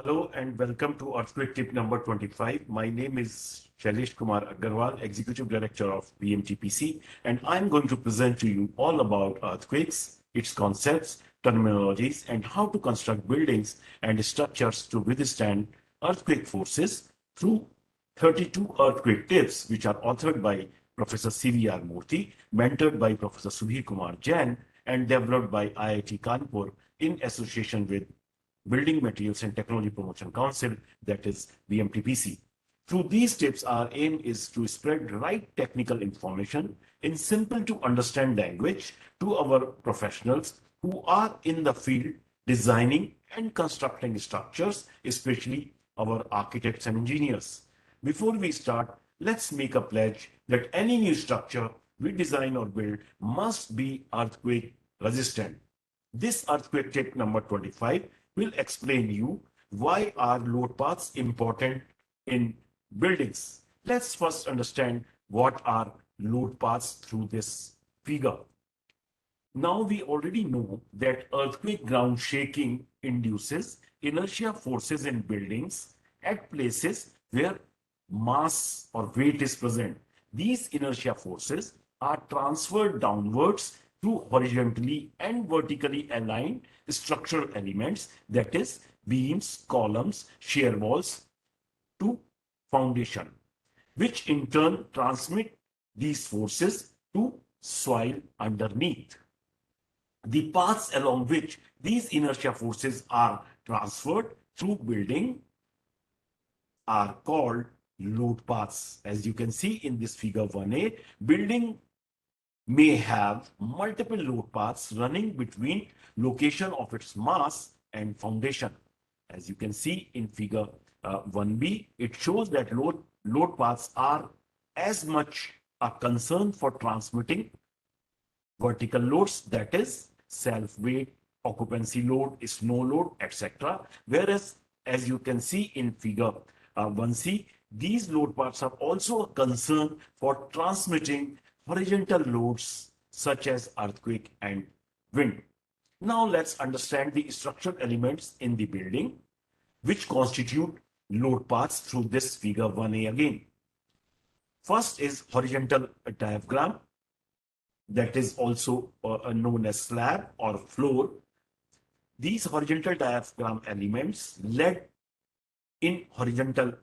Hello and welcome to Earthquake Tip number 25. My name is Shailesh Kumar Agarwal, Executive Director of BMTPC, and I'm going to present to you all about earthquakes, its concepts, terminologies, and how to construct buildings and structures to withstand earthquake forces through 32 earthquake tips, which are authored by Professor C.V.R. Murthy, mentored by Professor Sudhir Kumar Jain, and developed by IIT Kanpur in association with Building Materials and Technology Promotion Council, that is BMTPC. Through these tips, our aim is to spread right technical information in simple to understand language to our professionals who are in the field designing and constructing structures, especially our architects and engineers. Before we start, let's make a pledge that any new structure we design or build must be earthquake resistant. This earthquake tip number 25 will explain you why are load paths important in buildings. Let's first understand what are load paths through this figure. Now we already know that earthquake ground shaking induces inertia forces in buildings at places where mass or weight is present. These inertia forces are transferred downwards through horizontally and vertically aligned structural elements, that is, beams, columns, shear walls, to foundation, which in turn transmit these forces to soil underneath. The paths along which these inertia forces are transferred through building are called load paths. As you can see in this figure 1a, building may have multiple load paths running between location of its mass and foundation. As you can see in figure 1b, it shows that load paths are as much a concern for transmitting vertical loads, that is self-weight, occupancy load, snow load, etc. Whereas, as you can see in figure 1c, these load paths are also a concern for transmitting horizontal loads such as earthquake and wind. Now let's understand the structural elements in the building which constitute load paths through this figure 1a again. First is horizontal diaphragm, that is also known as slab or floor. These horizontal diaphragm elements led in horizontal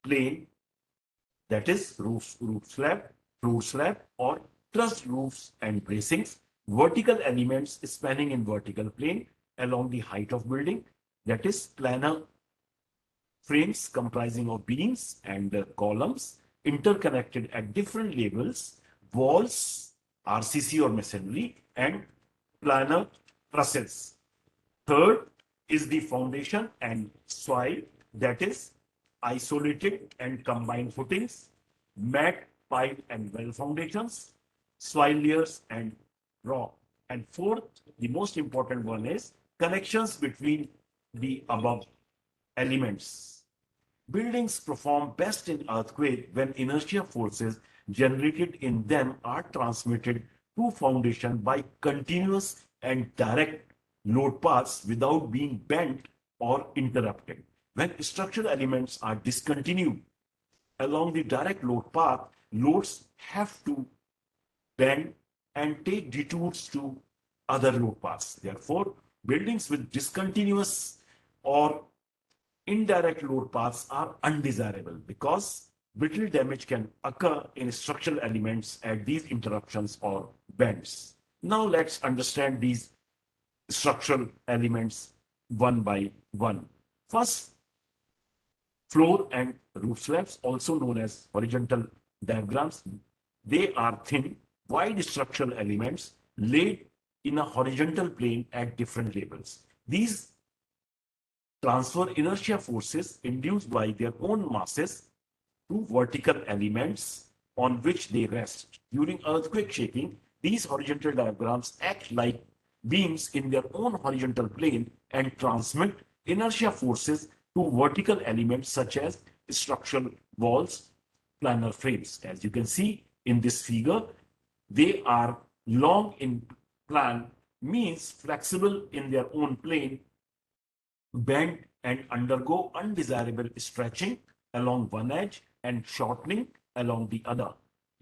plane, that is roof slab, floor slab, or trussed roofs and bracings. Vertical elements spanning in vertical plane along the height of building, that is planar frames comprising of beams and columns interconnected at different levels, walls, RCC or masonry, and planar trusses. Third is the foundation and soil, that is isolated and combined footings, mat, pipe, and well foundations, soil layers, and rock. And fourth, the most important one is connections between the above elements. Buildings perform best in earthquake when inertia forces generated in them are transmitted to foundation by continuous and direct load paths without being bent or interrupted. When structural elements are discontinued along the direct load path, loads have to bend and take detours to other load paths. Therefore, buildings with discontinuous or indirect load paths are undesirable because brittle damage can occur in structural elements at these interruptions or bends. Now let's understand these structural elements one by one. First, floor and roof slabs, also known as horizontal diagrams. They are thin, wide structural elements laid in a horizontal plane at different levels. These transfer inertia forces induced by their own masses to vertical elements on which they rest. During earthquake shaking, these horizontal diagrams act like beams in their own horizontal plane and transmit inertia forces to vertical elements such as structural walls, planar frames. As you can see in this figure, they are long in plan, means flexible in their own plane, bend and undergo undesirable stretching along one edge and shortening along the other.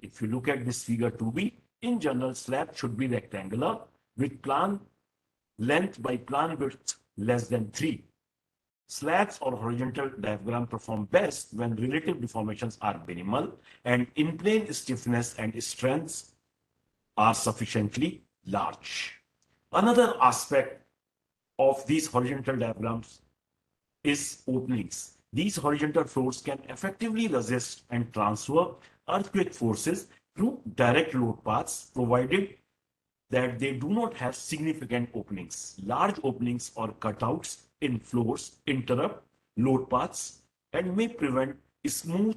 If you look at this figure 2b, in general, slab should be rectangular with plan length by plan width less than 3. Slabs or horizontal diagram perform best when relative deformations are minimal and in-plane stiffness and strengths are sufficiently large. Another aspect of these horizontal diagrams is openings. These horizontal floors can effectively resist and transfer earthquake forces through direct load paths, provided that they do not have significant openings. Large openings or cutouts in floors interrupt load paths and may prevent smooth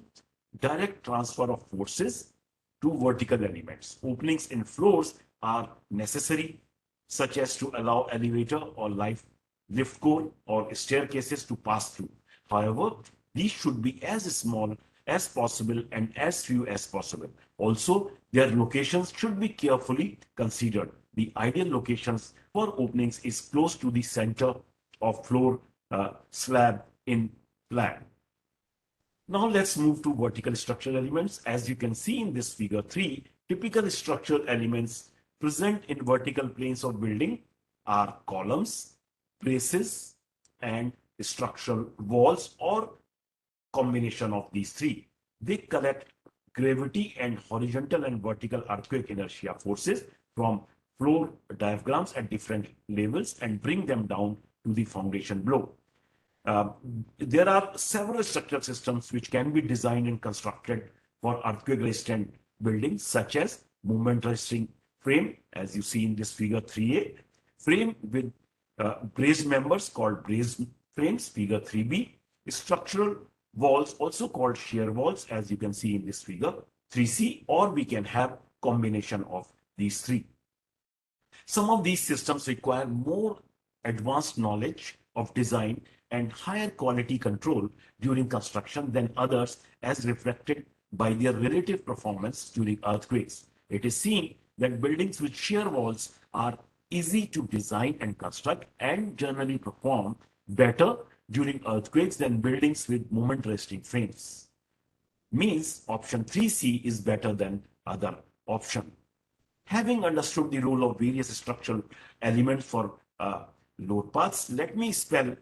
direct transfer of forces to vertical elements. Openings in floors are necessary, such as to allow elevator or lift core or staircases to pass through. However, these should be as small as possible and as few as possible. Also, their locations should be carefully considered. The ideal locations for openings is close to the center of floor slab in plan. Now let's move to vertical structural elements. As you can see in this figure 3, typical structural elements present in vertical planes of building are columns, braces, and structural walls, or combination of these three. They collect gravity and horizontal and vertical earthquake inertia forces from floor diagrams at different levels and bring them down to the foundation below. There are several structural systems which can be designed and constructed for earthquake resistant buildings, such as movement resisting frame, as you see in this figure 3a, frame with braced members called braced frames, figure 3b, structural walls also called shear walls, as you can see in this figure 3c, or we can have combination of these three. Some of these systems require more advanced knowledge of design and higher quality control during construction than others, as reflected by their relative performance during earthquakes. It is seen that buildings with shear walls are easy to design and construct and generally perform better during earthquakes than buildings with moment resisting frames. Means option 3C is better than other option. Having understood the role of various structural elements for load paths, let me spell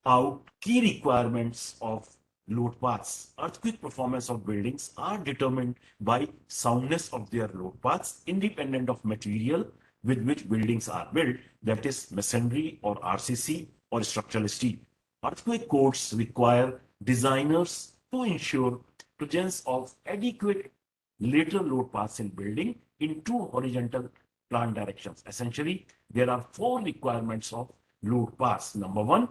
out key requirements of load paths. Earthquake performance of buildings are determined by soundness of their load paths, independent of material with which buildings are built, that is masonry or RCC or structural steel. Earthquake codes require designers to ensure presence of adequate lateral load paths in building in two horizontal plan directions. Essentially, there are four requirements of load paths. Number one,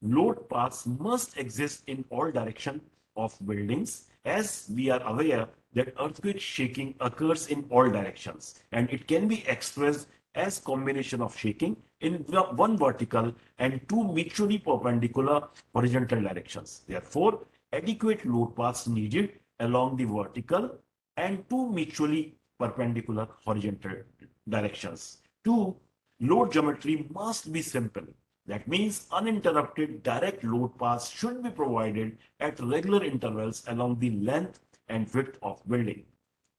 load paths must exist in all directions of buildings, as we are aware that earthquake shaking occurs in all directions, and it can be expressed as combination of shaking in one vertical and two mutually perpendicular horizontal directions. Therefore, adequate load paths needed along the vertical and two mutually perpendicular horizontal directions. Two, load geometry must be simple. That means uninterrupted direct load paths should be provided at regular intervals along the length and width of building.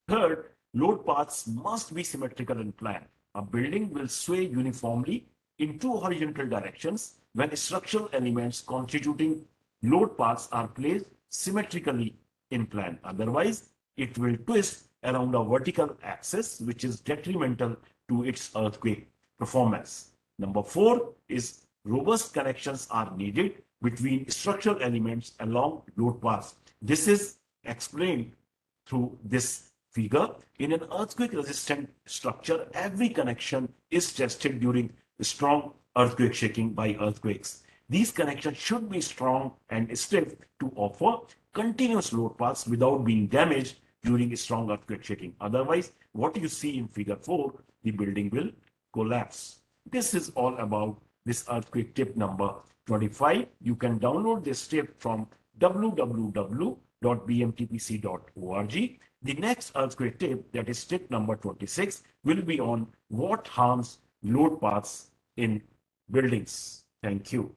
Third, load paths must be symmetrical in plan. A building will sway uniformly in two horizontal directions when structural elements constituting load paths are placed symmetrically in plan. Otherwise, it will twist around a vertical axis, which is detrimental to its earthquake performance. Number four is robust connections are needed between structural elements along load paths. This is explained through this figure. In an earthquake resistant structure, every connection is tested during strong earthquake shaking by earthquakes. These connections should be strong and stiff to offer continuous load paths without being damaged during strong earthquake shaking. Otherwise, what you see in figure 4, the building will collapse. This is all about this earthquake tip number 25. You can download this tip from www.bmtpc.org. The next earthquake tip, that is tip number 26, will be on what harms load paths in buildings. Thank you.